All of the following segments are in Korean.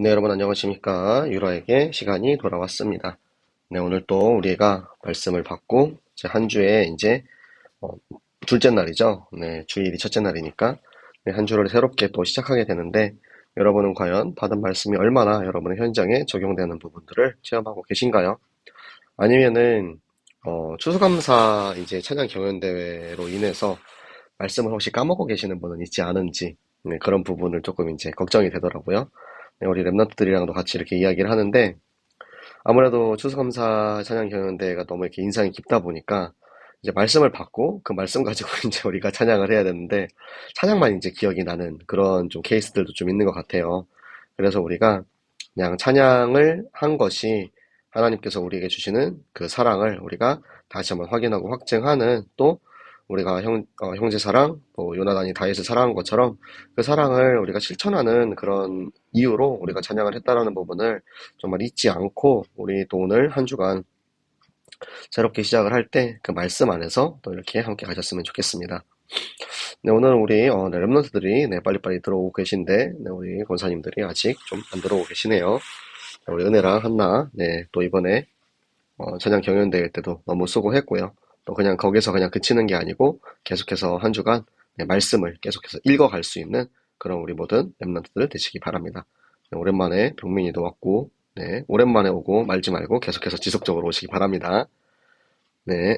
네, 여러분 안녕하십니까. 유라에게 시간이 돌아왔습니다. 네, 오늘 또 우리가 말씀을 받고 이제 한 주에 이제 어, 둘째 날이죠. 네, 주일이 첫째 날이니까 네, 한 주를 새롭게 또 시작하게 되는데 여러분은 과연 받은 말씀이 얼마나 여러분의 현장에 적용되는 부분들을 체험하고 계신가요? 아니면은 추수감사 이제 찬양 경연대회로 인해서 말씀을 혹시 까먹고 계시는 분은 있지 않은지 네, 그런 부분을 조금 이제 걱정이 되더라고요. 네, 우리 랩런트들이랑도 같이 이렇게 이야기를 하는데 아무래도 추수감사 찬양 경연대회가 너무 이렇게 인상이 깊다 보니까 이제 말씀을 받고 그 말씀 가지고 이제 우리가 찬양을 해야 되는데 찬양만 이제 기억이 나는 그런 좀 케이스들도 좀 있는 것 같아요. 그래서 우리가 그냥 찬양을 한 것이 하나님께서 우리에게 주시는 그 사랑을 우리가 다시 한번 확인하고 확증하는 또 우리가 형제 사랑, 또 요나단이 다윗을 사랑한 것처럼 그 사랑을 우리가 실천하는 그런 이유로 우리가 찬양을 했다라는 부분을 정말 잊지 않고 우리 또 오늘 한 주간 새롭게 시작을 할 때 그 말씀 안에서 또 이렇게 함께 가셨으면 좋겠습니다. 네, 오늘 우리 네, 랩런트들이 네, 빨리빨리 들어오고 계신데 네, 우리 권사님들이 아직 좀 안 들어오고 계시네요. 우리 은혜랑 한나 네, 또 이번에 찬양 경연대회 때도 너무 수고했고요. 또 그냥 거기서 그냥 그치는 게 아니고 계속해서 한 주간 네, 말씀을 계속해서 읽어갈 수 있는 그런 우리 모든 랩런트들 되시기 바랍니다. 네, 오랜만에 병민이도 왔고 네, 오랜만에 오고 말지 말고 계속해서 지속적으로 오시기 바랍니다. 네.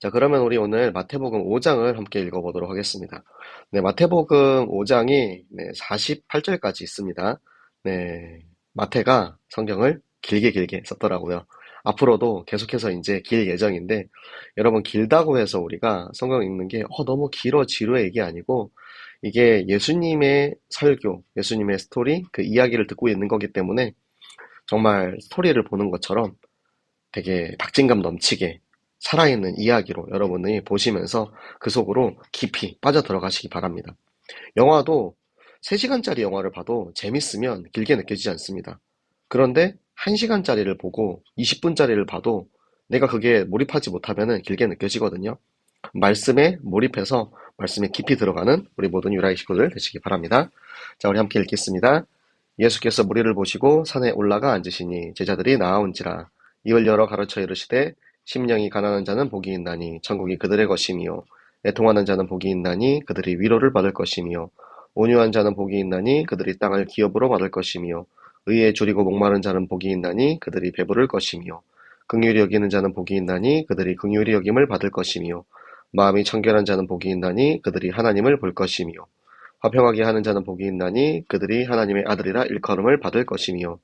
자, 그러면 우리 오늘 마태복음 5장을 함께 읽어보도록 하겠습니다. 네, 마태복음 5장이 네, 48절까지 있습니다. 네, 마태가 성경을 길게 썼더라고요. 앞으로도 계속해서 이제 길 예정인데, 여러분 길다고 해서 우리가 성경 읽는 게 너무 길어 지루해 이게 아니고, 이게 예수님의 설교, 예수님의 스토리, 그 이야기를 듣고 있는 거기 때문에 정말 스토리를 보는 것처럼 되게 박진감 넘치게 살아있는 이야기로 여러분이 보시면서 그 속으로 깊이 빠져들어가시기 바랍니다. 영화도 3시간짜리 영화를 봐도 재밌으면 길게 느껴지지 않습니다. 그런데 1시간짜리를 보고 20분짜리를 봐도 내가 그게 몰입하지 못하면 길게 느껴지거든요. 말씀에 몰입해서 말씀에 깊이 들어가는 우리 모든 유라의 식구들 되시기 바랍니다. 자, 우리 함께 읽겠습니다. 예수께서 무리를 보시고 산에 올라가 앉으시니 제자들이 나아온지라 입을 열어 가르쳐 이르시되 심령이 가난한 자는 복이 있나니 천국이 그들의 것이며 애통하는 자는 복이 있나니 그들이 위로를 받을 것이며 온유한 자는 복이 있나니 그들이 땅을 기업으로 받을 것이며 의에 줄이고 목마른 자는 복이 있나니 그들이 배부를 것이며 긍휼히 여기는 자는 복이 있나니 그들이 긍휼히 여김을 받을 것이며 마음이 청결한 자는 복이 있나니 그들이 하나님을 볼 것이며 화평하게 하는 자는 복이 있나니 그들이 하나님의 아들이라 일컬음을 받을 것이며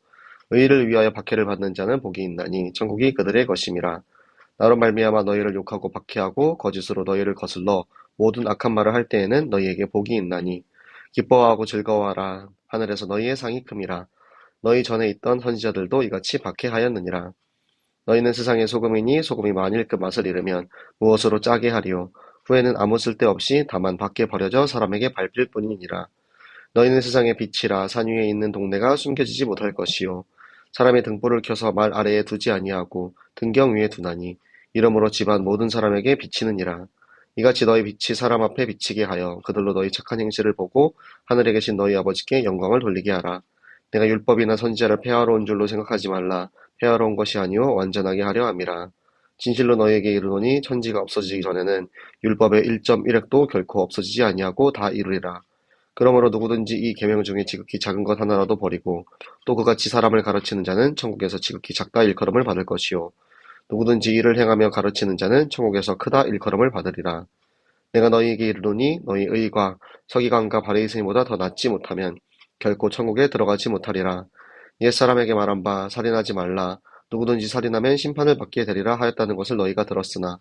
의를 위하여 박해를 받는 자는 복이 있나니 천국이 그들의 것임이라. 나로 말미암아 너희를 욕하고 박해하고 거짓으로 너희를 거슬러 모든 악한 말을 할 때에는 너희에게 복이 있나니 기뻐하고 즐거워하라. 하늘에서 너희의 상이 큼이라. 너희 전에 있던 선지자들도 이같이 박해하였느니라. 너희는 세상의 소금이니 소금이 만일 그 맛을 잃으면 무엇으로 짜게 하리요. 후에는 아무 쓸데없이 다만 밖에 버려져 사람에게 밟힐 뿐이니라. 너희는 세상의 빛이라. 산 위에 있는 동네가 숨겨지지 못할 것이요 사람의 등불을 켜서 말 아래에 두지 아니하고 등경 위에 두나니 이러므로 집안 모든 사람에게 비치느니라. 이같이 너희 빛이 사람 앞에 비치게 하여 그들로 너희 착한 행실을 보고 하늘에 계신 너희 아버지께 영광을 돌리게 하라. 내가 율법이나 선지자를 폐하러 온 줄로 생각하지 말라. 폐하러 온 것이 아니요 완전하게 하려 함이라. 진실로 너희에게 이르노니 천지가 없어지기 전에는 율법의 1.1획도 결코 없어지지 아니하고 다 이루리라. 그러므로 누구든지 이 계명 중에 지극히 작은 것 하나라도 버리고 또 그같이 사람을 가르치는 자는 천국에서 지극히 작다 일컬음을 받을 것이요 누구든지 이를 행하며 가르치는 자는 천국에서 크다 일컬음을 받으리라. 내가 너희에게 이르노니 너희 의가 서기관과 바리새인보다 더 낫지 못하면 결코 천국에 들어가지 못하리라. 옛사람에게 말한 바 살인하지 말라. 누구든지 살인하면 심판을 받게 되리라 하였다는 것을 너희가 들었으나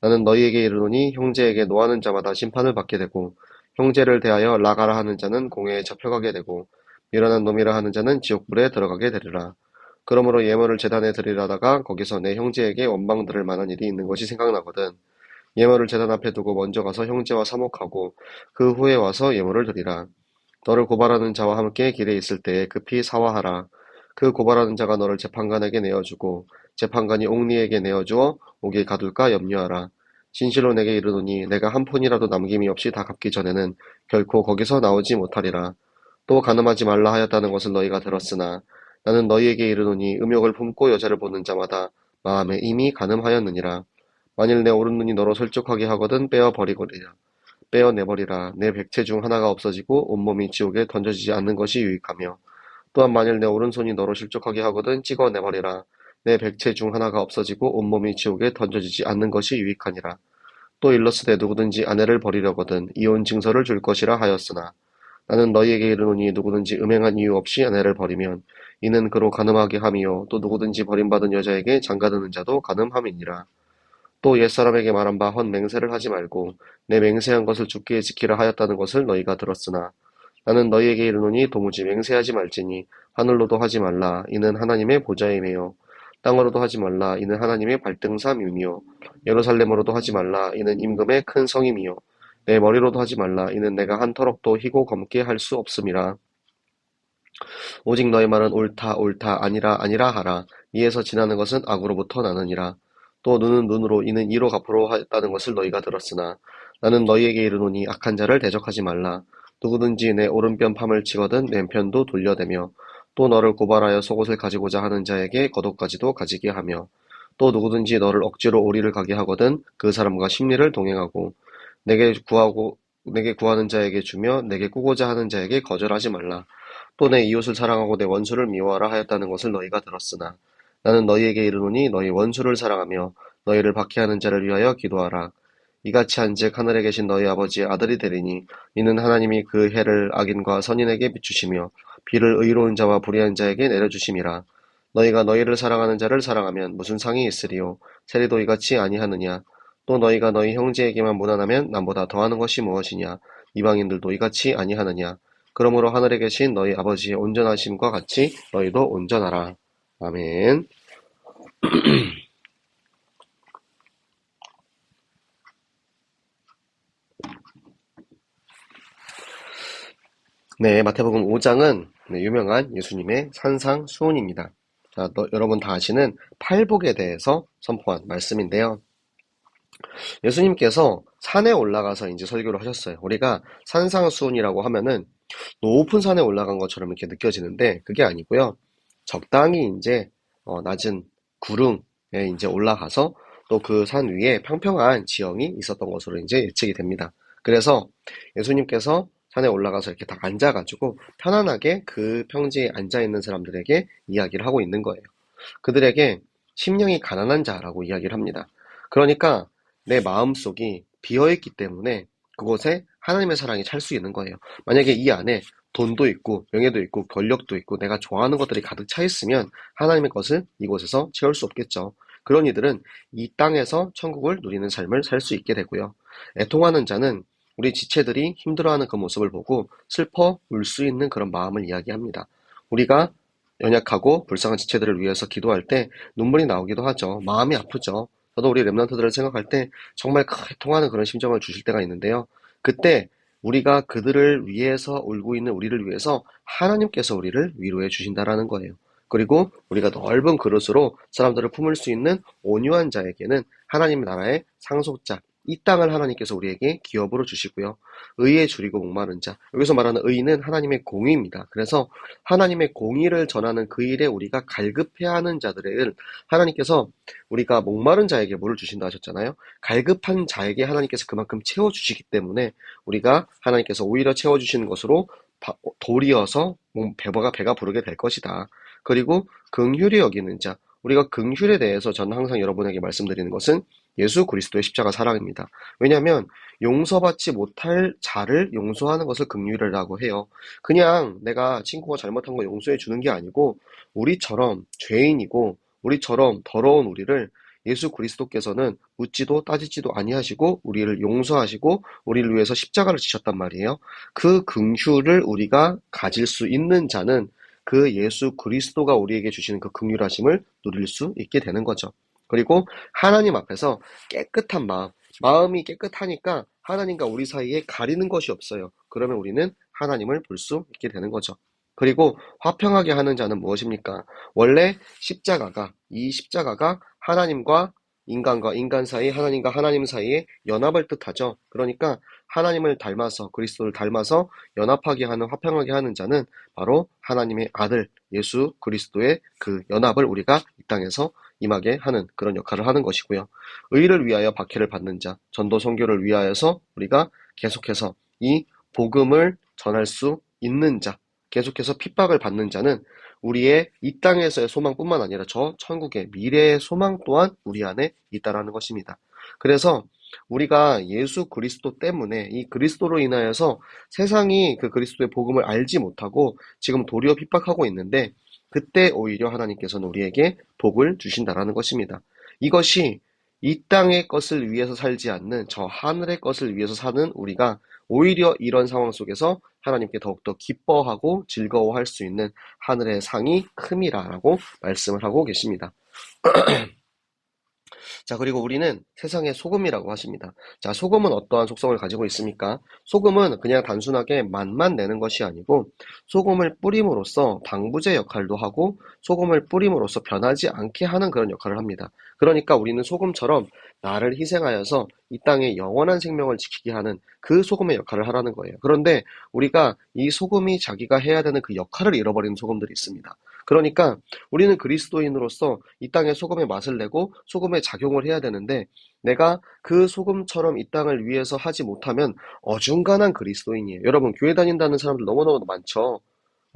나는 너희에게 이르노니 형제에게 노하는 자마다 심판을 받게 되고 형제를 대하여 나가라 하는 자는 공회에 잡혀가게 되고 미련한 놈이라 하는 자는 지옥불에 들어가게 되리라. 그러므로 예물을 제단에 드리려다가 거기서 내 형제에게 원망 들을 만한 일이 있는 것이 생각나거든. 예물을 제단 앞에 두고 먼저 가서 형제와 사목하고 그 후에 와서 예물을 드리라. 너를 고발하는 자와 함께 길에 있을 때에 급히 사화하라. 그 고발하는 자가 너를 재판관에게 내어주고 재판관이 옥리에게 내어주어 옥에 가둘까 염려하라. 진실로 내게 이르노니 내가 한 푼이라도 남김이 없이 다 갚기 전에는 결코 거기서 나오지 못하리라. 또 간음하지 말라 하였다는 것을 너희가 들었으나 나는 너희에게 이르노니 음욕을 품고 여자를 보는 자마다 마음에 이미 간음하였느니라. 만일 내 오른눈이 너로 설족하게 하거든 빼어내버리라. 내 백체 중 하나가 없어지고 온몸이 지옥에 던져지지 않는 것이 유익하며 또한 만일 내 오른손이 너로 실족하게 하거든 찍어내버리라. 내 백체 중 하나가 없어지고 온몸이 지옥에 던져지지 않는 것이 유익하니라. 또 일러스되 누구든지 아내를 버리려거든 이혼 증서를 줄 것이라 하였으나 나는 너희에게 이르노니 누구든지 음행한 이유 없이 아내를 버리면 이는 그로 간음하게 함이요 또 누구든지 버림받은 여자에게 장가드는 자도 간음함이니라. 또 옛사람에게 말한 바 헛 맹세를 하지 말고 내 맹세한 것을 주께 지키라 하였다는 것을 너희가 들었으나 나는 너희에게 이르노니 도무지 맹세하지 말지니 하늘로도 하지 말라 이는 하나님의 보좌임이요 땅으로도 하지 말라 이는 하나님의 발등삼이며 예루살렘으로도 하지 말라 이는 임금의 큰 성임이요 내 머리로도 하지 말라 이는 내가 한 터럭도 희고 검게 할 수 없음이라. 오직 너희 말은 옳다 옳다 아니라 아니라 하라. 이에서 지나는 것은 악으로부터 나느니라. 또 눈은 눈으로 이는 이로 갚으러 하였다는 것을 너희가 들었으나 나는 너희에게 이르노니 악한 자를 대적하지 말라. 누구든지 내 오른편 팜을 치거든 왼편도 돌려대며 또 너를 고발하여 속옷을 가지고자 하는 자에게 겉옷까지도 가지게 하며 또 누구든지 너를 억지로 오리를 가게 하거든 그 사람과 심리를 동행하고 내게 구하는 자에게 주며 내게 꾸고자 하는 자에게 거절하지 말라. 또 내 이웃을 사랑하고 내 원수를 미워하라 하였다는 것을 너희가 들었으나 나는 너희에게 이르노니 너희 원수를 사랑하며 너희를 박해하는 자를 위하여 기도하라. 이같이 한즉 하늘에 계신 너희 아버지의 아들이 되리니 이는 하나님이 그 해를 악인과 선인에게 비추시며 비를 의로운 자와 불의한 자에게 내려주심이라. 너희가 너희를 사랑하는 자를 사랑하면 무슨 상이 있으리요. 세리도 이같이 아니하느냐. 또 너희가 너희 형제에게만 무난하면 남보다 더하는 것이 무엇이냐. 이방인들도 이같이 아니하느냐. 그러므로 하늘에 계신 너희 아버지의 온전하심과 같이 너희도 온전하라. 아멘. 네, 마태복음 5장은 유명한 예수님의 산상수훈입니다. 자, 여러분 다 아시는 팔복에 대해서 선포한 말씀인데요. 예수님께서 산에 올라가서 이제 설교를 하셨어요. 우리가 산상수훈이라고 하면은 높은 산에 올라간 것처럼 이렇게 느껴지는데 그게 아니고요. 적당히 이제 낮은 구릉에 이제 올라가서 또 그 산 위에 평평한 지형이 있었던 것으로 이제 예측이 됩니다. 그래서 예수님께서 산에 올라가서 이렇게 딱 앉아가지고 편안하게 그 평지에 앉아있는 사람들에게 이야기를 하고 있는 거예요. 그들에게 심령이 가난한 자라고 이야기를 합니다. 그러니까 내 마음속이 비어있기 때문에 그곳에 하나님의 사랑이 찰 수 있는 거예요. 만약에 이 안에 돈도 있고 명예도 있고 권력도 있고 내가 좋아하는 것들이 가득 차 있으면 하나님의 것을 이곳에서 채울 수 없겠죠. 그런 이들은 이 땅에서 천국을 누리는 삶을 살 수 있게 되고요. 애통하는 자는 우리 지체들이 힘들어하는 그 모습을 보고 슬퍼 울 수 있는 그런 마음을 이야기합니다. 우리가 연약하고 불쌍한 지체들을 위해서 기도할 때 눈물이 나오기도 하죠. 마음이 아프죠. 저도 우리 렘넌트들을 생각할 때 정말 애통하는 그런 심정을 주실 때가 있는데요. 그때 우리가 그들을 위해서 울고 있는 우리를 위해서 하나님께서 우리를 위로해 주신다라는 거예요. 그리고 우리가 넓은 그릇으로 사람들을 품을 수 있는 온유한 자에게는 하나님의 나라의 상속자, 이 땅을 하나님께서 우리에게 기업으로 주시고요. 의에 줄이고 목마른 자, 여기서 말하는 의는 하나님의 공의입니다. 그래서 하나님의 공의를 전하는 그 일에 우리가 갈급해야 하는 자들을 하나님께서 우리가 목마른 자에게 뭐를 주신다 하셨잖아요. 갈급한 자에게 하나님께서 그만큼 채워주시기 때문에 우리가 하나님께서 오히려 채워주시는 것으로 도리어서 배가 부르게 될 것이다. 그리고 긍휼히 여기는 자, 우리가 긍휼에 대해서 저는 항상 여러분에게 말씀드리는 것은 예수 그리스도의 십자가 사랑입니다. 왜냐하면 용서받지 못할 자를 용서하는 것을 긍휼이라고 해요. 그냥 내가 친구가 잘못한 거 용서해 주는 게 아니고 우리처럼 죄인이고 우리처럼 더러운 우리를 예수 그리스도께서는 묻지도 따지지도 아니하시고 우리를 용서하시고 우리를 위해서 십자가를 지셨단 말이에요. 그 긍휼을 우리가 가질 수 있는 자는 그 예수 그리스도가 우리에게 주시는 그 긍휼하심을 누릴 수 있게 되는 거죠. 그리고 하나님 앞에서 깨끗한 마음이 깨끗하니까 하나님과 우리 사이에 가리는 것이 없어요. 그러면 우리는 하나님을 볼 수 있게 되는 거죠. 그리고 화평하게 하는 자는 무엇입니까? 원래 이 십자가가 하나님과 인간과 인간 사이, 하나님과 하나님 사이의 연합을 뜻하죠. 그러니까 하나님을 닮아서, 그리스도를 닮아서 연합하게 하는, 화평하게 하는 자는 바로 하나님의 아들 예수 그리스도의 그 연합을 우리가 이 땅에서 임하게 하는 그런 역할을 하는 것이고요. 의를 위하여 박해를 받는 자, 전도 선교를 위하여서 우리가 계속해서 이 복음을 전할 수 있는 자, 계속해서 핍박을 받는 자는 우리의 이 땅에서의 소망뿐만 아니라 저 천국의 미래의 소망 또한 우리 안에 있다라는 것입니다. 그래서 우리가 예수 그리스도 때문에 이 그리스도로 인하여서 세상이 그 그리스도의 복음을 알지 못하고 지금 도리어 핍박하고 있는데 그때 오히려 하나님께서는 우리에게 복을 주신다라는 것입니다. 이것이 이 땅의 것을 위해서 살지 않는 저 하늘의 것을 위해서 사는 우리가 오히려 이런 상황 속에서 하나님께 더욱더 기뻐하고 즐거워할 수 있는 하늘의 상이 큼이라라고 말씀을 하고 계십니다. 자, 그리고 우리는 세상의 소금이라고 하십니다. 자, 소금은 어떠한 속성을 가지고 있습니까? 소금은 그냥 단순하게 맛만 내는 것이 아니고 소금을 뿌림으로써 방부제 역할도 하고 소금을 뿌림으로써 변하지 않게 하는 그런 역할을 합니다. 그러니까 우리는 소금처럼 나를 희생하여서 이 땅의 영원한 생명을 지키게 하는 그 소금의 역할을 하라는 거예요. 그런데 우리가 이 소금이 자기가 해야 되는 그 역할을 잃어버리는 소금들이 있습니다. 그러니까 우리는 그리스도인으로서 이 땅에 소금의 맛을 내고 소금의 작용을 해야 되는데 내가 그 소금처럼 이 땅을 위해서 하지 못하면 어중간한 그리스도인이에요. 여러분 교회 다닌다는 사람들 너무너무 많죠.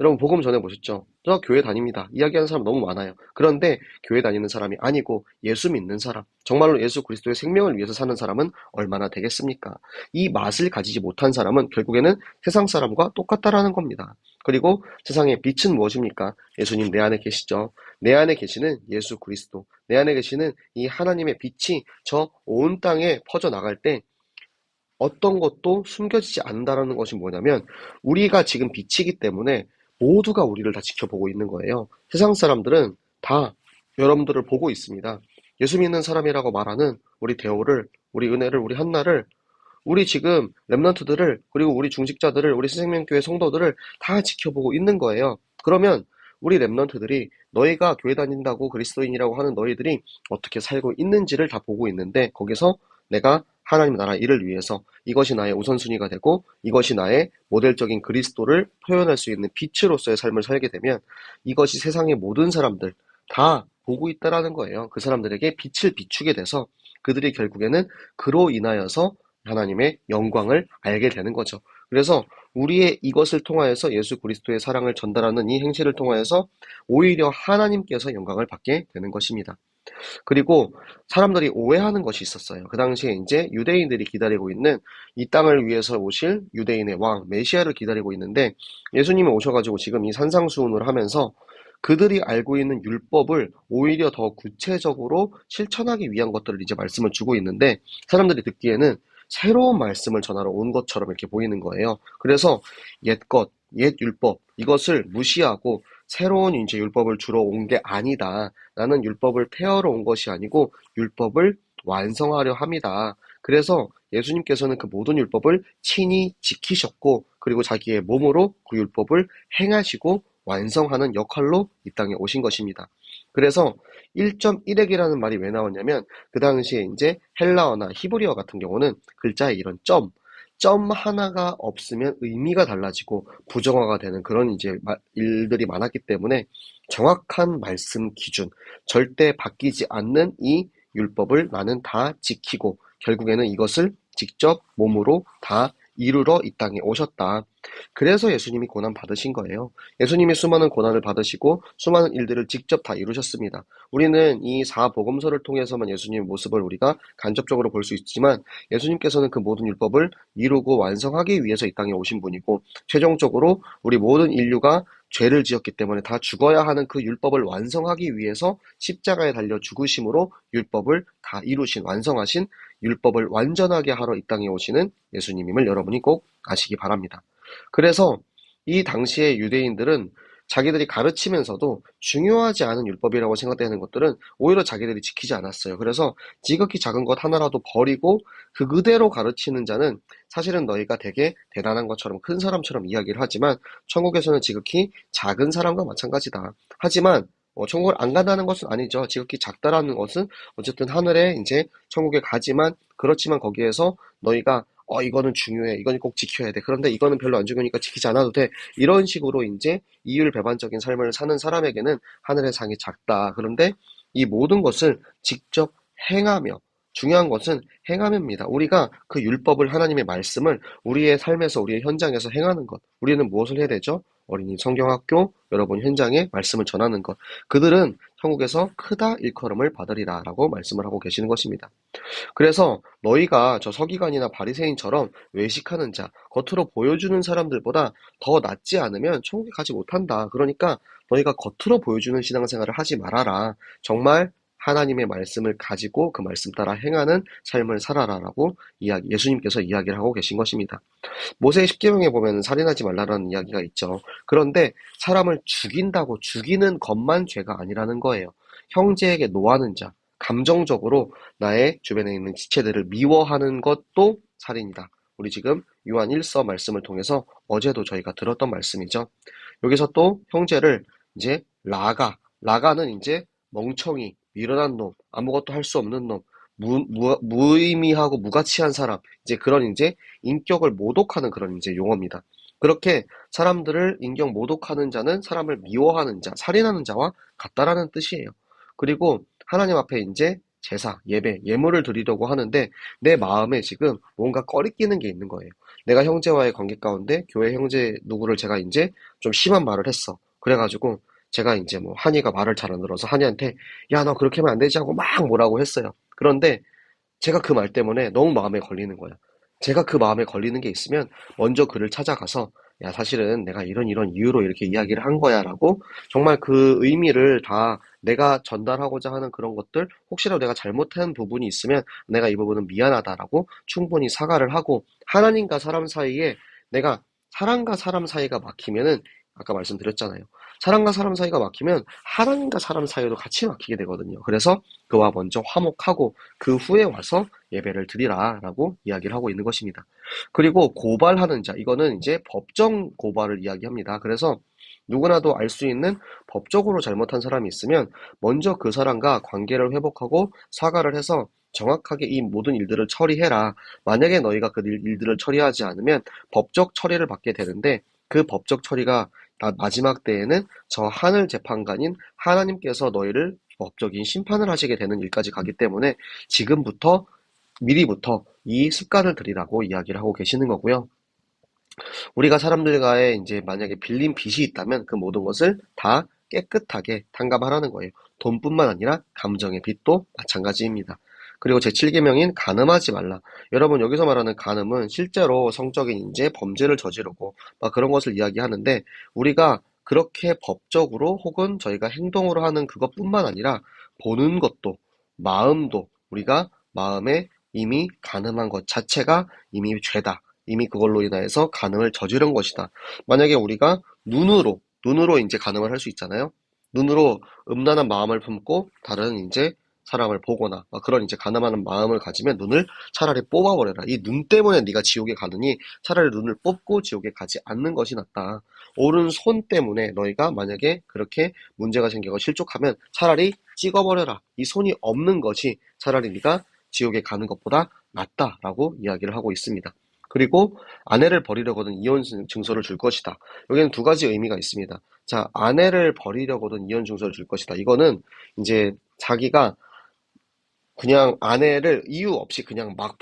여러분 복음 전해보셨죠? 저 교회 다닙니다. 이야기하는 사람 너무 많아요. 그런데 교회 다니는 사람이 아니고 예수 믿는 사람, 정말로 예수 그리스도의 생명을 위해서 사는 사람은 얼마나 되겠습니까? 이 맛을 가지지 못한 사람은 결국에는 세상 사람과 똑같다라는 겁니다. 그리고 세상의 빛은 무엇입니까? 예수님 내 안에 계시죠. 내 안에 계시는 예수 그리스도, 내 안에 계시는 이 하나님의 빛이 저 온 땅에 퍼져나갈 때 어떤 것도 숨겨지지 않는다라는 것이 뭐냐면 우리가 지금 빛이기 때문에 모두가 우리를 다 지켜보고 있는 거예요. 세상 사람들은 다 여러분들을 보고 있습니다. 예수 믿는 사람이라고 말하는 우리 대호를, 우리 은혜를, 우리 한나를, 우리 지금 렘넌트들을, 그리고 우리 중직자들을, 우리 새생명교회 성도들을 다 지켜보고 있는 거예요. 그러면 우리 렘넌트들이 너희가 교회 다닌다고 그리스도인이라고 하는 너희들이 어떻게 살고 있는지를 다 보고 있는데 거기서 내가 하나님 나라 일을 위해서 이것이 나의 우선순위가 되고 이것이 나의 모델적인 그리스도를 표현할 수 있는 빛으로서의 삶을 살게 되면 이것이 세상의 모든 사람들 다 보고 있다라는 거예요. 그 사람들에게 빛을 비추게 돼서 그들이 결국에는 그로 인하여서 하나님의 영광을 알게 되는 거죠. 그래서 우리의 이것을 통하여서 예수 그리스도의 사랑을 전달하는 이 행실을 통하여서 오히려 하나님께서 영광을 받게 되는 것입니다. 그리고 사람들이 오해하는 것이 있었어요. 그 당시에 이제 유대인들이 기다리고 있는 이 땅을 위해서 오실 유대인의 왕 메시아를 기다리고 있는데 예수님이 오셔가지고 지금 이 산상수훈을 하면서 그들이 알고 있는 율법을 오히려 더 구체적으로 실천하기 위한 것들을 이제 말씀을 주고 있는데 사람들이 듣기에는 새로운 말씀을 전하러 온 것처럼 이렇게 보이는 거예요. 그래서 옛것, 옛 율법 이것을 무시하고 새로운 이제 율법을 주러 온 게 아니다. 나는 율법을 폐하러 온 것이 아니고 율법을 완성하려 합니다. 그래서 예수님께서는 그 모든 율법을 친히 지키셨고 그리고 자기의 몸으로 그 율법을 행하시고 완성하는 역할로 이 땅에 오신 것입니다. 그래서 1.1핵이라는 말이 왜 나왔냐면 그 당시에 이제 헬라어나 히브리어 같은 경우는 글자에 이런 점 하나가 없으면 의미가 달라지고 부정어가 되는 그런 이제 일들이 많았기 때문에 정확한 말씀 기준, 절대 바뀌지 않는 이 율법을 나는 다 지키고 결국에는 이것을 직접 몸으로 다 이루러 이 땅에 오셨다. 그래서 예수님이 고난 받으신 거예요. 예수님이 수많은 고난을 받으시고 수많은 일들을 직접 다 이루셨습니다. 우리는 이 사복음서를 통해서만 예수님의 모습을 우리가 간접적으로 볼 수 있지만 예수님께서는 그 모든 율법을 이루고 완성하기 위해서 이 땅에 오신 분이고 최종적으로 우리 모든 인류가 죄를 지었기 때문에 다 죽어야 하는 그 율법을 완성하기 위해서 십자가에 달려 죽으심으로 율법을 다 이루신 완성하신 율법을 완전하게 하러 이 땅에 오시는 예수님임을 여러분이 꼭 아시기 바랍니다. 그래서 이 당시의 유대인들은 자기들이 가르치면서도 중요하지 않은 율법이라고 생각되는 것들은 오히려 자기들이 지키지 않았어요. 그래서 지극히 작은 것 하나라도 버리고 그대로 가르치는 자는 사실은 너희가 되게 대단한 것처럼 큰 사람처럼 이야기를 하지만 천국에서는 지극히 작은 사람과 마찬가지다. 하지만 천국을 안 간다는 것은 아니죠. 지극히 작다라는 것은 어쨌든 하늘에 이제 천국에 가지만 그렇지만 거기에서 너희가 이거는 중요해. 이건 꼭 지켜야 돼. 그런데 이거는 별로 안 중요하니까 지키지 않아도 돼. 이런 식으로 이제 이율배반적인 삶을 사는 사람에게는 하늘의 상이 작다. 그런데 이 모든 것을 직접 행하며 중요한 것은 행함입니다. 우리가 그 율법을 하나님의 말씀을 우리의 삶에서 우리의 현장에서 행하는 것. 우리는 무엇을 해야 되죠? 어린이 성경학교 여러분 현장에 말씀을 전하는 것. 그들은 천국에서 크다 일컬음을 받으리라 라고 말씀을 하고 계시는 것입니다. 그래서 너희가 저 서기관이나 바리새인처럼 외식하는 자, 겉으로 보여주는 사람들보다 더 낫지 않으면 천국에 가지 못한다. 그러니까 너희가 겉으로 보여주는 신앙생활을 하지 말아라. 정말 하나님의 말씀을 가지고 그 말씀 따라 행하는 삶을 살아라라고 예수님께서 이야기를 하고 계신 것입니다. 모세의 십계명에 보면 살인하지 말라라는 이야기가 있죠. 그런데 사람을 죽인다고 죽이는 것만 죄가 아니라는 거예요. 형제에게 노하는 자, 감정적으로 나의 주변에 있는 지체들을 미워하는 것도 살인이다. 우리 지금 요한 1서 말씀을 통해서 어제도 저희가 들었던 말씀이죠. 여기서 또 형제를 이제 라가는 이제 멍청이, 미련한 놈, 아무것도 할 수 없는 놈, 무의미하고 무가치한 사람, 이제 그런 이제 인격을 모독하는 그런 이제 용어입니다. 그렇게 사람들을 인격 모독하는 자는 사람을 미워하는 자, 살인하는 자와 같다라는 뜻이에요. 그리고 하나님 앞에 이제 제사, 예배, 예물을 드리려고 하는데 내 마음에 지금 뭔가 꺼리끼는 게 있는 거예요. 내가 형제와의 관계 가운데 교회 형제 누구를 제가 이제 좀 심한 말을 했어. 그래가지고 제가 이제 뭐 한이가 말을 잘 안 들어서 한이한테 야, 너 그렇게 하면 안 되지 하고 막 뭐라고 했어요. 그런데 제가 그 말 때문에 너무 마음에 걸리는 거야. 제가 그 마음에 걸리는 게 있으면 먼저 그를 찾아가서 야, 사실은 내가 이런 이유로 이렇게 이야기를 한 거야 라고 정말 그 의미를 다 내가 전달하고자 하는 그런 것들 혹시라도 내가 잘못한 부분이 있으면 내가 이 부분은 미안하다라고 충분히 사과를 하고 하나님과 사람 사이에 내가 사람과 사람 사이가 막히면은 아까 말씀드렸잖아요. 사람과 사람 사이가 막히면 하나님과 사람 사이도 같이 막히게 되거든요. 그래서 그와 먼저 화목하고 그 후에 와서 예배를 드리라라고 이야기를 하고 있는 것입니다. 그리고 고발하는 자, 이거는 이제 법정 고발을 이야기합니다. 그래서 누구나도 알 수 있는 법적으로 잘못한 사람이 있으면 먼저 그 사람과 관계를 회복하고 사과를 해서 정확하게 이 모든 일들을 처리해라. 만약에 너희가 그 일들을 처리하지 않으면 법적 처리를 받게 되는데 그 법적 처리가 마지막 때에는 저 하늘 재판관인 하나님께서 너희를 법적인 심판을 하시게 되는 일까지 가기 때문에 지금부터 미리부터 이 습관을 들이라고 이야기를 하고 계시는 거고요. 우리가 사람들과의 이제 만약에 빌린 빚이 있다면 그 모든 것을 다 깨끗하게 탕감하라는 거예요. 돈뿐만 아니라 감정의 빚도 마찬가지입니다. 그리고 제7계명인 간음하지 말라. 여러분 여기서 말하는 간음은 실제로 성적인 이제 범죄를 저지르고 막 그런 것을 이야기하는데 우리가 그렇게 법적으로 혹은 저희가 행동으로 하는 그것뿐만 아니라 보는 것도 마음도 우리가 마음에 이미 간음한 것 자체가 이미 죄다. 이미 그걸로 인하여서 간음을 저지른 것이다. 만약에 우리가 눈으로 이제 간음을 할 수 있잖아요. 눈으로 음란한 마음을 품고 다른 이제 사람을 보거나 그런 이제 간음하는 마음을 가지면 눈을 차라리 뽑아버려라. 이 눈 때문에 네가 지옥에 가느니 차라리 눈을 뽑고 지옥에 가지 않는 것이 낫다. 오른손 때문에 너희가 만약에 그렇게 문제가 생기고 실족하면 차라리 찍어버려라. 이 손이 없는 것이 차라리 네가 지옥에 가는 것보다 낫다라고 이야기를 하고 있습니다. 그리고 아내를 버리려거든 이혼 증서를 줄 것이다. 여기는 두 가지 의미가 있습니다. 자, 아내를 버리려거든 이혼 증서를 줄 것이다. 이거는 이제 자기가 그냥 아내를 이유 없이 그냥 막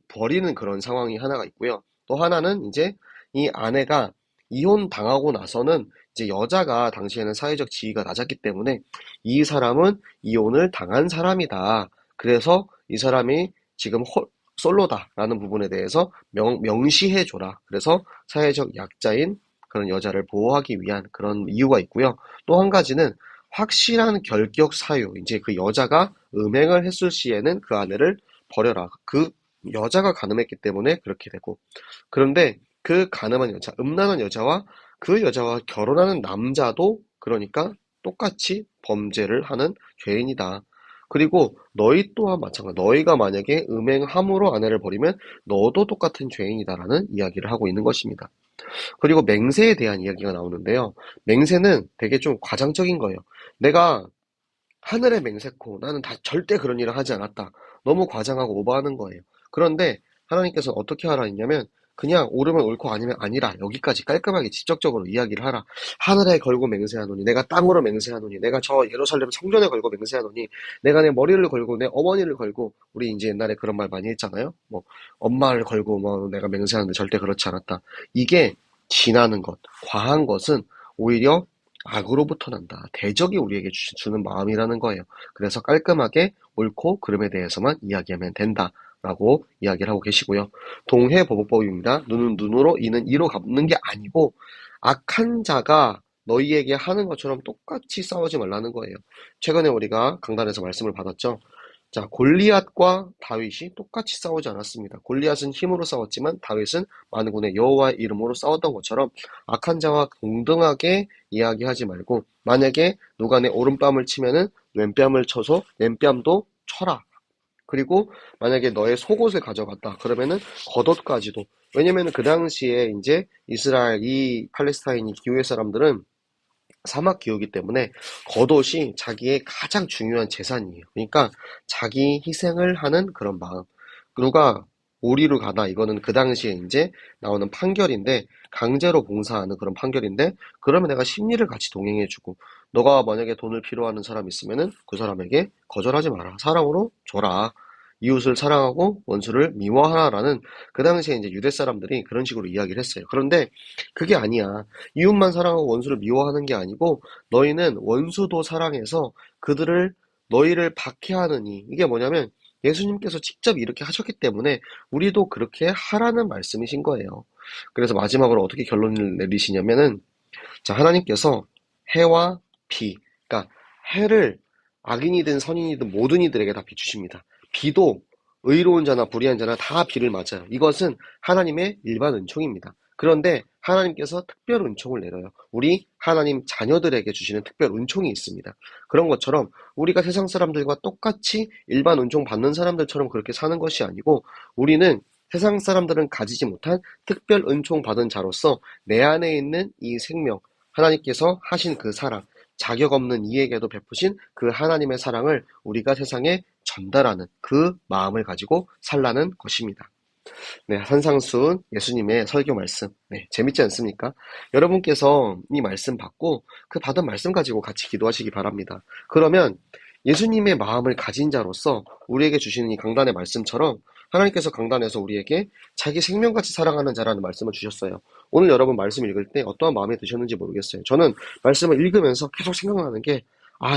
버리는 그런 상황이 하나가 있고요. 또 하나는 이제 이 아내가 이혼 당하고 나서는 이제 여자가 당시에는 사회적 지위가 낮았기 때문에 이 사람은 이혼을 당한 사람이다. 그래서 이 사람이 지금 솔로다라는 부분에 대해서 명시해줘라. 그래서 사회적 약자인 그런 여자를 보호하기 위한 그런 이유가 있고요. 또 한 가지는 확실한 결격 사유, 이제 그 여자가 음행을 했을 시에는 그 아내를 버려라. 그 여자가 간음했기 때문에 그렇게 되고. 그런데 그 간음한 여자, 음란한 여자와 그 여자와 결혼하는 남자도 그러니까 똑같이 범죄를 하는 죄인이다. 그리고 너희 또한 마찬가지. 너희가 만약에 음행함으로 아내를 버리면 너도 똑같은 죄인이다라는 이야기를 하고 있는 것입니다. 그리고 맹세에 대한 이야기가 나오는데요. 맹세는 되게 좀 과장적인 거예요. 내가 하늘에 맹세코 나는 다 절대 그런 일을 하지 않았다. 너무 과장하고 오버하는 거예요. 그런데 하나님께서 어떻게 하라 했냐면 그냥 옳으면 옳고 아니면 아니라 여기까지 깔끔하게 직접적으로 이야기를 하라. 하늘에 걸고 맹세하노니 내가 땅으로 맹세하노니 내가 저 예루살렘 성전에 걸고 맹세하노니 내가 내 머리를 걸고 내 어머니를 걸고 우리 이제 옛날에 그런 말 많이 했잖아요. 뭐 엄마를 걸고 뭐 내가 맹세하는데 절대 그렇지 않았다. 이게 지나는 것, 과한 것은 오히려 악으로부터 난다. 대적이 우리에게 주는 마음이라는 거예요. 그래서 깔끔하게 옳고 그름에 대해서만 이야기하면 된다라고 이야기를 하고 계시고요. 동해보복법입니다. 눈은 눈으로 이는 이로 갚는 게 아니고 악한 자가 너희에게 하는 것처럼 똑같이 싸우지 말라는 거예요. 최근에 우리가 강단에서 말씀을 받았죠. 자, 골리앗과 다윗이 똑같이 싸우지 않았습니다. 골리앗은 힘으로 싸웠지만 다윗은 만군의 여호와의 이름으로 싸웠던 것처럼 악한 자와 동등하게 이야기하지 말고 만약에 누가 내 오른뺨을 치면은 왼뺨을 쳐서 왼뺨도 쳐라. 그리고 만약에 너의 속옷을 가져갔다. 그러면은 겉옷까지도. 왜냐면은 그 당시에 이제 이스라엘 이 팔레스타인이 기후의 사람들은 사막 기후이기 때문에 겉옷이 자기의 가장 중요한 재산이에요. 그러니까 자기 희생을 하는 그런 마음. 누가 오리로 가다 이거는 그 당시에 이제 나오는 판결인데 강제로 봉사하는 그런 판결인데 그러면 내가 심리를 같이 동행해주고 너가 만약에 돈을 필요하는 사람 있으면은 그 사람에게 거절하지 마라. 사랑으로 줘라. 이웃을 사랑하고 원수를 미워하라라는 그 당시에 이제 유대 사람들이 그런 식으로 이야기를 했어요. 그런데 그게 아니야. 이웃만 사랑하고 원수를 미워하는 게 아니고 너희는 원수도 사랑해서 그들을 너희를 박해하느니 이게 뭐냐면 예수님께서 직접 이렇게 하셨기 때문에 우리도 그렇게 하라는 말씀이신 거예요. 그래서 마지막으로 어떻게 결론을 내리시냐면은 자 하나님께서 해와 비 그러니까 해를 악인이든 선인이든 모든 이들에게 다 비추십니다. 비도 의로운 자나 불의한 자나 다 비를 맞아요. 이것은 하나님의 일반 은총입니다. 그런데 하나님께서 특별 은총을 내려요. 우리 하나님 자녀들에게 주시는 특별 은총이 있습니다. 그런 것처럼 우리가 세상 사람들과 똑같이 일반 은총 받는 사람들처럼 그렇게 사는 것이 아니고 우리는 세상 사람들은 가지지 못한 특별 은총 받은 자로서 내 안에 있는 이 생명, 하나님께서 하신 그 사랑, 자격 없는 이에게도 베푸신 그 하나님의 사랑을 우리가 세상에 전달하는 그 마음을 가지고 살라는 것입니다. 네, 산상수훈 예수님의 설교 말씀. 네, 재밌지 않습니까? 여러분께서 이 말씀 받고 그 받은 말씀 가지고 같이 기도하시기 바랍니다. 그러면 예수님의 마음을 가진 자로서 우리에게 주시는 이 강단의 말씀처럼 하나님께서 강단에서 우리에게 자기 생명같이 사랑하는 자라는 말씀을 주셨어요. 오늘 여러분 말씀 읽을 때 어떠한 마음이 드셨는지 모르겠어요. 저는 말씀을 읽으면서 계속 생각나는 게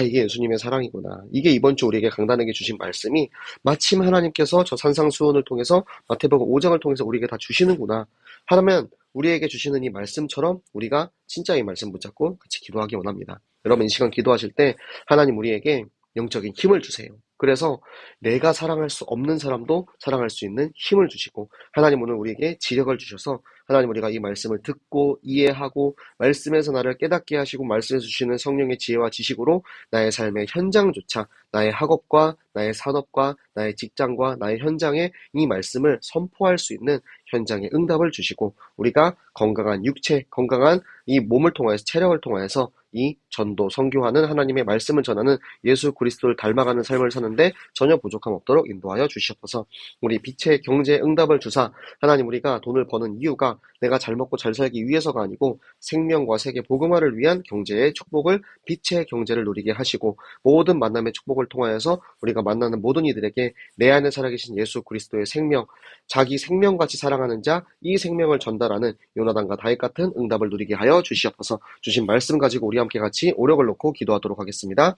이게 예수님의 사랑이구나. 이게 이번 주 우리에게 강단에게 주신 말씀이 마침 하나님께서 저 산상수훈을 통해서 마태복음 5장을 통해서 우리에게 다 주시는구나. 하면 우리에게 주시는 이 말씀처럼 우리가 진짜 이 말씀 붙잡고 같이 기도하기 원합니다. 여러분 이 시간 기도하실 때 하나님 우리에게 영적인 힘을 주세요. 그래서 내가 사랑할 수 없는 사람도 사랑할 수 있는 힘을 주시고 하나님 오늘 우리에게 지력을 주셔서 하나님 우리가 이 말씀을 듣고 이해하고 말씀에서 나를 깨닫게 하시고 말씀에서 주시는 성령의 지혜와 지식으로 나의 삶의 현장조차 나의 학업과 나의 산업과 나의 직장과 나의 현장에 이 말씀을 선포할 수 있는 현장의 응답을 주시고 우리가 건강한 육체, 건강한 이 몸을 통하여서 체력을 통하여서 이 전도, 선교하는 하나님의 말씀을 전하는 예수 그리스도를 닮아가는 삶을 사는데 전혀 부족함 없도록 인도하여 주시옵소서. 우리 빛의 경제에 응답을 주사 하나님 우리가 돈을 버는 이유가 내가 잘 먹고 잘 살기 위해서가 아니고 생명과 세계 복음화를 위한 경제의 축복을 빛의 경제를 누리게 하시고 모든 만남의 축복을 통하여서 우리가 만나는 모든 이들에게 내 안에 살아계신 예수 그리스도의 생명, 자기 생명같이 사랑하는 자, 이 생명을 전달하는 요나단과 다윗 같은 응답을 누리게 하여 주시옵소서. 주신 말씀 가지고 우리 함께 같이 오력을 놓고 기도하도록 하겠습니다.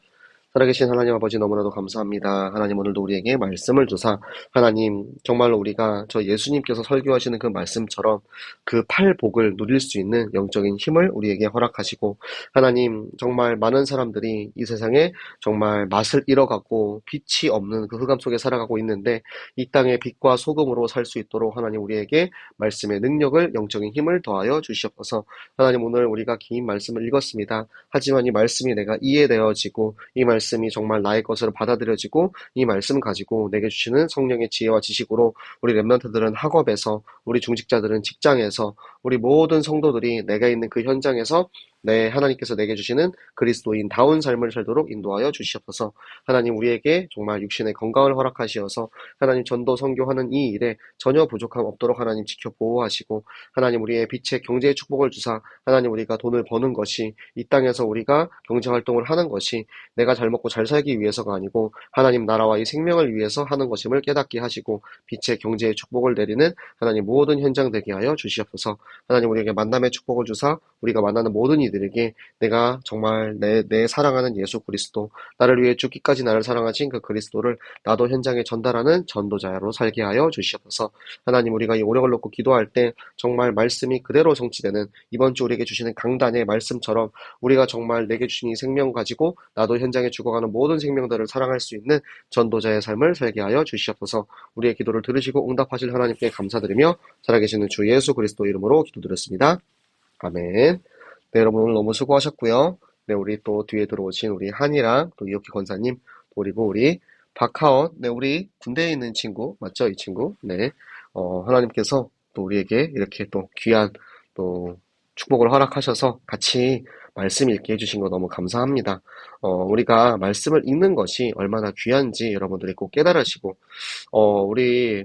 살아계신 하나님 아버지 너무나도 감사합니다. 하나님 오늘도 우리에게 말씀을 주사 하나님 정말로 우리가 저 예수님께서 설교하시는 그 말씀처럼 그 팔복을 누릴 수 있는 영적인 힘을 우리에게 허락하시고 하나님 정말 많은 사람들이 이 세상에 정말 맛을 잃어가고 빛이 없는 그 흑암 속에 살아가고 있는데 이 땅의 빛과 소금으로 살 수 있도록 하나님 우리에게 말씀의 능력을 영적인 힘을 더하여 주시옵소서. 하나님 오늘 우리가 긴 말씀을 읽었습니다. 하지만 이 말씀이 내가 이해되어지고 이 말씀 말씀이 정말 나의 것으로 받아들여지고 이 말씀 가지고 내게 주시는 성령의 지혜와 지식으로 우리 렘넌트들은 학업에서, 우리 중직자들은 직장에서, 우리 모든 성도들이 내가 있는 그 현장에서 하나님께서 내게 주시는 그리스도인다운 삶을 살도록 인도하여 주시옵소서. 하나님 우리에게 정말 육신의 건강을 허락하시어서 하나님 전도 선교하는 이 일에 전혀 부족함 없도록 하나님 지켜 보호하시고, 하나님 우리의 빛의 경제의 축복을 주사 하나님 우리가 돈을 버는 것이, 이 땅에서 우리가 경제활동을 하는 것이 내가 잘 먹고 잘 살기 위해서가 아니고 하나님 나라와 이 생명을 위해서 하는 것임을 깨닫게 하시고, 빛의 경제의 축복을 내리는 하나님 모든 현장 되게 하여 주시옵소서. 하나님 우리에게 만남의 축복을 주사 우리가 만나는 모든 이들에게 내가 정말 내 사랑하는 예수 그리스도, 나를 위해 죽기까지 나를 사랑하신 그 그리스도를 나도 현장에 전달하는 전도자로 살게 하여 주시옵소서. 하나님 우리가 이 오력을 놓고 기도할 때 정말 말씀이 그대로 성취되는, 이번 주 우리에게 주시는 강단의 말씀처럼 우리가 정말 내게 주신 이 생명 가지고 나도 현장에 죽어가는 모든 생명들을 사랑할 수 있는 전도자의 삶을 살게 하여 주시옵소서. 우리의 기도를 들으시고 응답하실 하나님께 감사드리며 살아계시는 주 예수 그리스도 이름으로 기도드렸습니다. 아멘. 네, 여러분 오늘 너무 수고하셨고요. 네, 우리 또 뒤에 들어오신 우리 한이랑 또 이혁기 권사님, 그리고 우리 박하원, 네, 우리 군대에 있는 친구, 맞죠? 이 친구. 네, 하나님께서 또 우리에게 이렇게 또 귀한 또 축복을 허락하셔서 같이 말씀 읽게 해주신 거 너무 감사합니다. 우리가 말씀을 읽는 것이 얼마나 귀한지 여러분들이 꼭 깨달으시고, 우리,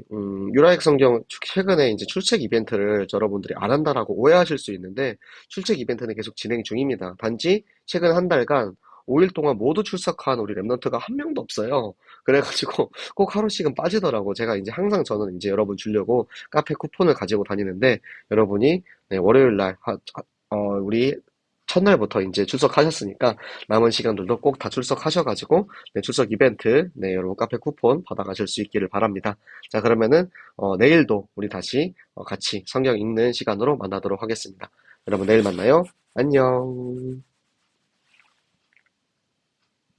유라액 성경 최근에 이제 출첵 이벤트를 여러분들이 안 한다라고 오해하실 수 있는데, 출첵 이벤트는 계속 진행 중입니다. 단지 최근 한 달간 5일 동안 모두 출석한 우리 랩런트가 한 명도 없어요. 그래가지고 꼭 하루씩은 빠지더라고. 제가 이제 항상 저는 이제 여러분 주려고 카페 쿠폰을 가지고 다니는데, 여러분이 네, 월요일 날, 우리 첫날부터 이제 출석하셨으니까 남은 시간들도 꼭 다 출석하셔가지고 네, 출석 이벤트 네, 여러분 카페 쿠폰 받아가실 수 있기를 바랍니다. 자, 그러면은 내일도 우리 다시 같이 성경 읽는 시간으로 만나도록 하겠습니다. 여러분 내일 만나요. 안녕.